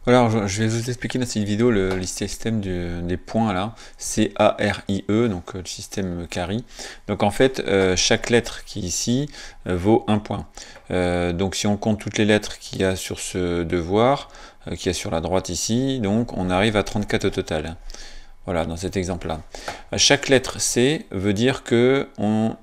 Alors, je vais vous expliquer dans cette vidéo le système des points là, C-A-R-I-E, donc le système carry. Donc en fait, chaque lettre qui est ici vaut un point. Donc si on compte toutes les lettres qu'il y a sur ce devoir, qu'il y a sur la droite ici, donc on arrive à 34 au total. Voilà, dans cet exemple-là. Chaque lettre C veut dire que on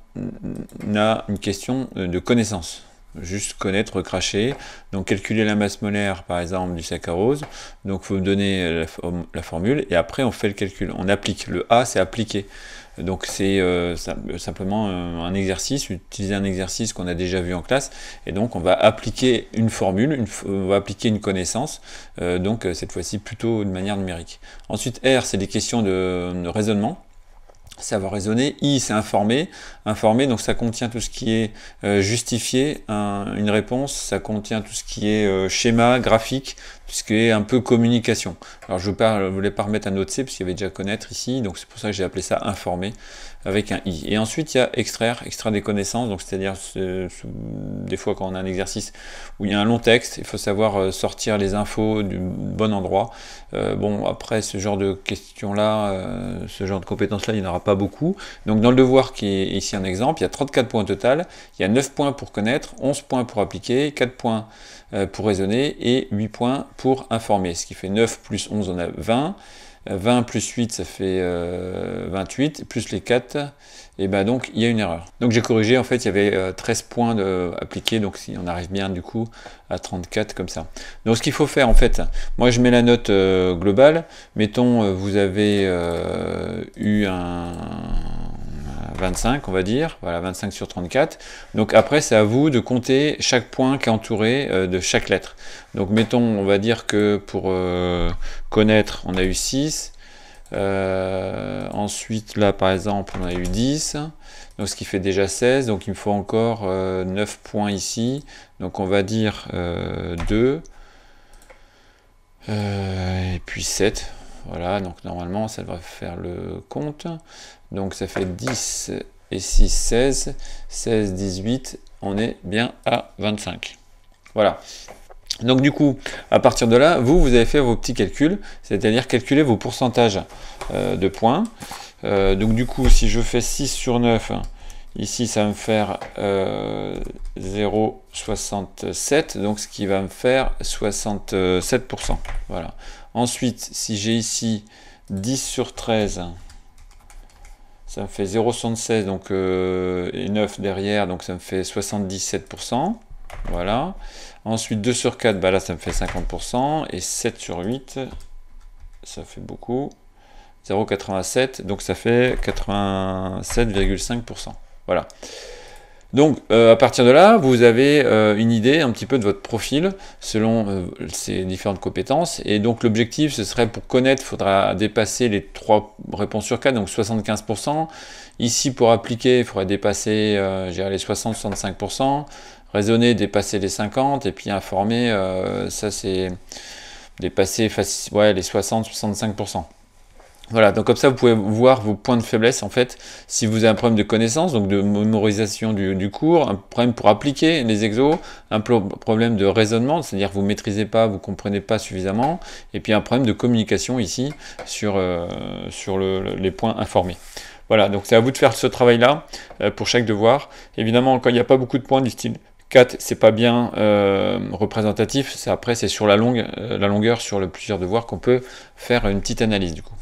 a une question de connaissance. Juste connaître, cracher. Donc calculer la masse molaire par exemple du saccharose. Donc il faut me donner la formule et après on fait le calcul. On applique. Le A c'est appliquer. Donc c'est simplement un exercice, utiliser un exercice qu'on a déjà vu en classe. Et donc on va appliquer une formule, on va appliquer une connaissance. Donc cette fois-ci plutôt de manière numérique. Ensuite R c'est des questions de raisonnement. Savoir raisonner. I, c'est informer. Informer, donc ça contient tout ce qui est justifié, une réponse, ça contient tout ce qui est schéma, graphique, tout ce qui est un peu communication. Alors je ne voulais pas remettre un autre C, parce qu'il y avait déjà connaître ici, donc c'est pour ça que j'ai appelé ça informer, avec un I. Et ensuite, il y a extraire des connaissances, donc c'est-à-dire des fois quand on a un exercice où il y a un long texte, il faut savoir sortir les infos du bon endroit. Bon, après, ce genre de questions-là, ce genre de compétences-là, il n'y en aura pas beaucoup. Donc dans le devoir qui est ici un exemple, il y a 34 points au total, il y a 9 points pour connaître, 11 points pour appliquer, 4 points pour raisonner et 8 points pour informer. Ce qui fait 9 plus 11, on a 20. 20 plus 8, ça fait 28, plus les 4, et ben donc il y a une erreur. Donc j'ai corrigé, en fait il y avait 13 points appliqués, donc si on arrive bien du coup à 34 comme ça. Donc ce qu'il faut faire en fait, moi je mets la note globale, mettons vous avez eu un 25 on va dire, voilà 25 sur 34, donc après c'est à vous de compter chaque point qui est entouré de chaque lettre. Donc mettons on va dire que pour connaître on a eu 6, ensuite là par exemple on a eu 10, donc ce qui fait déjà 16, donc il me faut encore 9 points ici, donc on va dire 2, et puis 7. Voilà, donc normalement ça devrait faire le compte. Donc ça fait 10 et 6, 16, 16, 18, on est bien à 25. Voilà. Donc du coup, à partir de là, vous avez fait vos petits calculs, c'est-à-dire calculer vos pourcentages de points. Donc du coup, si je fais 6 sur 9, ici ça va me faire 0,67, donc ce qui va me faire 67%. Voilà. Ensuite, si j'ai ici 10 sur 13, ça me fait 0,76, donc et 9 derrière, donc ça me fait 77%. Voilà. Ensuite, 2 sur 4, bah là ça me fait 50%. Et 7 sur 8, ça fait beaucoup. 0,87, donc ça fait 87,5%. Voilà. Donc, à partir de là, vous avez une idée un petit peu de votre profil selon ces différentes compétences. Et donc, l'objectif, ce serait pour connaître, il faudra dépasser les 3 réponses sur 4, donc 75%. Ici, pour appliquer, il faudrait dépasser les 60-65%. Raisonner, dépasser les 50%. Et puis, informer, ça, c'est dépasser les 60-65%. Voilà, donc comme ça vous pouvez voir vos points de faiblesse en fait, si vous avez un problème de connaissance, donc de mémorisation du cours, un problème pour appliquer les exos, un problème de raisonnement, c'est-à-dire que vous ne maîtrisez pas, vous ne comprenez pas suffisamment, et puis un problème de communication ici sur les points informés. Voilà, donc c'est à vous de faire ce travail-là pour chaque devoir. Évidemment, quand il n'y a pas beaucoup de points du style 4, c'est pas bien représentatif, après c'est sur la longueur, sur plusieurs devoirs qu'on peut faire une petite analyse du coup.